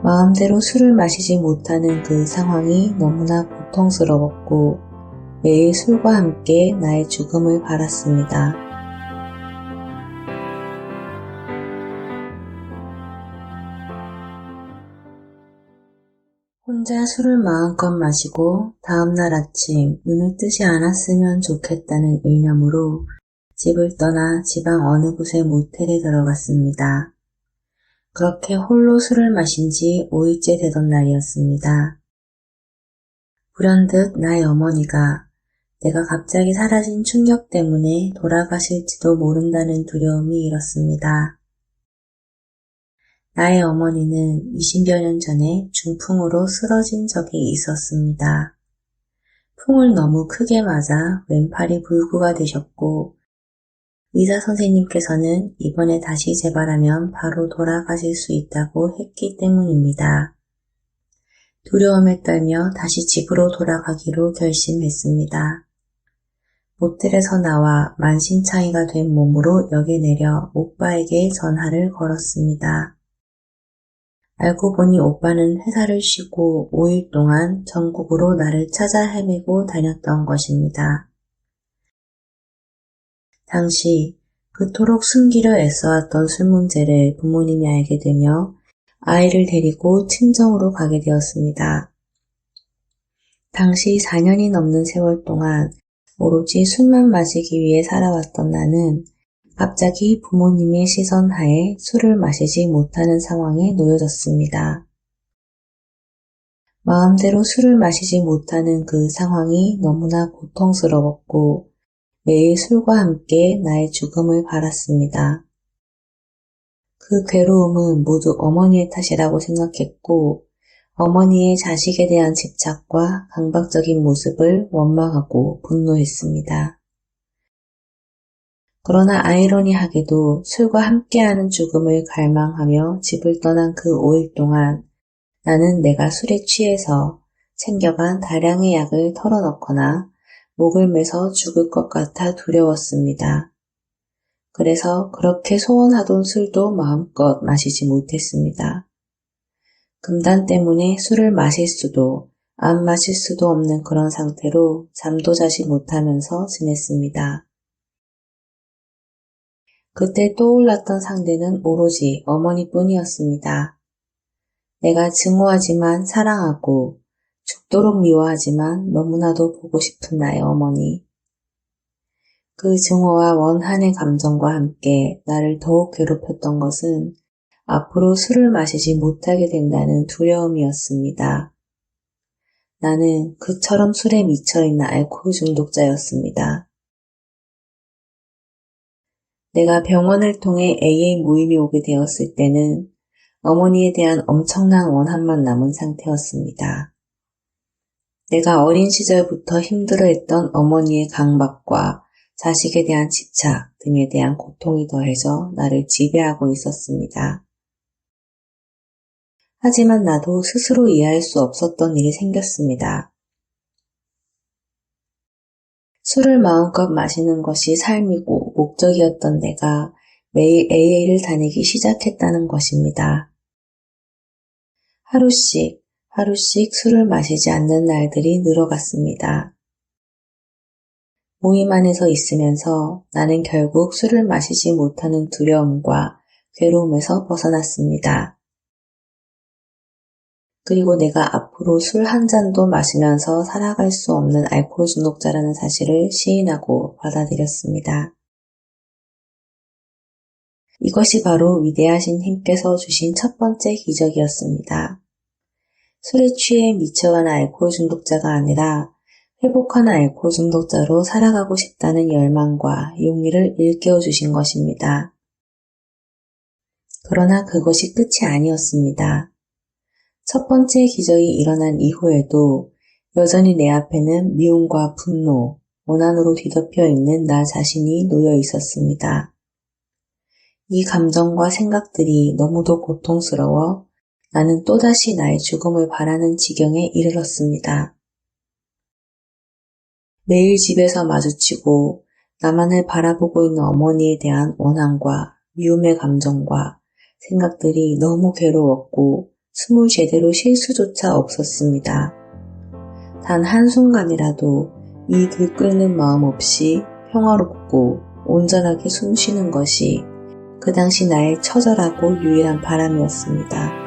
마음대로 술을 마시지 못하는 그 상황이 너무나 고통스러웠고 매일 술과 함께 나의 죽음을 바랐습니다. 혼자 술을 마음껏 마시고 다음날 아침 눈을 뜨지 않았으면 좋겠다는 일념으로 집을 떠나 지방 어느 곳의 모텔에 들어갔습니다. 그렇게 홀로 술을 마신 지 5일째 되던 날이었습니다. 불현듯 나의 어머니가 내가 갑자기 사라진 충격 때문에 돌아가실지도 모른다는 두려움이 일었습니다. 나의 어머니는 20여 년 전에 중풍으로 쓰러진 적이 있었습니다. 풍을 너무 크게 맞아 왼팔이 불구가 되셨고 의사 선생님께서는 이번에 다시 재발하면 바로 돌아가실 수 있다고 했기 때문입니다. 두려움에 떨며 다시 집으로 돌아가기로 결심했습니다. 모텔에서 나와 만신창이가 된 몸으로 역에 내려 오빠에게 전화를 걸었습니다. 알고 보니 오빠는 회사를 쉬고 5일 동안 전국으로 나를 찾아 헤매고 다녔던 것입니다. 당시 그토록 숨기려 애써왔던 술 문제를 부모님이 알게 되며 아이를 데리고 친정으로 가게 되었습니다. 당시 4년이 넘는 세월 동안 오로지 술만 마시기 위해 살아왔던 나는 갑자기 부모님의 시선 하에 술을 마시지 못하는 상황에 놓여졌습니다. 마음대로 술을 마시지 못하는 그 상황이 너무나 고통스러웠고 매일 술과 함께 나의 죽음을 바랐습니다. 그 괴로움은 모두 어머니의 탓이라고 생각했고 어머니의 자식에 대한 집착과 강박적인 모습을 원망하고 분노했습니다. 그러나 아이러니하게도 술과 함께하는 죽음을 갈망하며 집을 떠난 그 5일 동안 나는 내가 술에 취해서 챙겨간 다량의 약을 털어넣거나 목을 매서 죽을 것 같아 두려웠습니다. 그래서 그렇게 소원하던 술도 마음껏 마시지 못했습니다. 금단 때문에 술을 마실 수도 안 마실 수도 없는 그런 상태로 잠도 자지 못하면서 지냈습니다. 그때 떠올랐던 상대는 오로지 어머니뿐이었습니다. 내가 증오하지만 사랑하고 죽도록 미워하지만 너무나도 보고 싶은 나의 어머니. 그 증오와 원한의 감정과 함께 나를 더욱 괴롭혔던 것은 앞으로 술을 마시지 못하게 된다는 두려움이었습니다. 나는 그처럼 술에 미쳐있는 알코올 중독자였습니다. 내가 병원을 통해 AA 모임에 오게 되었을 때는 어머니에 대한 엄청난 원한만 남은 상태였습니다. 내가 어린 시절부터 힘들어했던 어머니의 강박과 자식에 대한 집착 등에 대한 고통이 더해져 나를 지배하고 있었습니다. 하지만 나도 스스로 이해할 수 없었던 일이 생겼습니다. 술을 마음껏 마시는 것이 삶이고 목적이었던 내가 매일 AA를 다니기 시작했다는 것입니다. 하루씩 술을 마시지 않는 날들이 늘어갔습니다. 모임 안에서 있으면서 나는 결국 술을 마시지 못하는 두려움과 괴로움에서 벗어났습니다. 그리고 내가 앞으로 술 한 잔도 마시면서 살아갈 수 없는 알코올 중독자라는 사실을 시인하고 받아들였습니다. 이것이 바로 위대하신 힘께서 주신 첫 번째 기적이었습니다. 술에 취해 미쳐가는 알코올 중독자가 아니라 회복하는 알코올 중독자로 살아가고 싶다는 열망과 용기를 일깨워 주신 것입니다. 그러나 그것이 끝이 아니었습니다. 첫 번째 기적이 일어난 이후에도 여전히 내 앞에는 미움과 분노, 원한으로 뒤덮여 있는 나 자신이 놓여 있었습니다. 이 감정과 생각들이 너무도 고통스러워 나는 또다시 나의 죽음을 바라는 지경에 이르렀습니다. 매일 집에서 마주치고 나만을 바라보고 있는 어머니에 대한 원한과 미움의 감정과 생각들이 너무 괴로웠고 숨을 제대로 쉴 수조차 없었습니다. 단 한순간이라도 이 들끓는 마음 없이 평화롭고 온전하게 숨쉬는 것이 그 당시 나의 처절하고 유일한 바람이었습니다.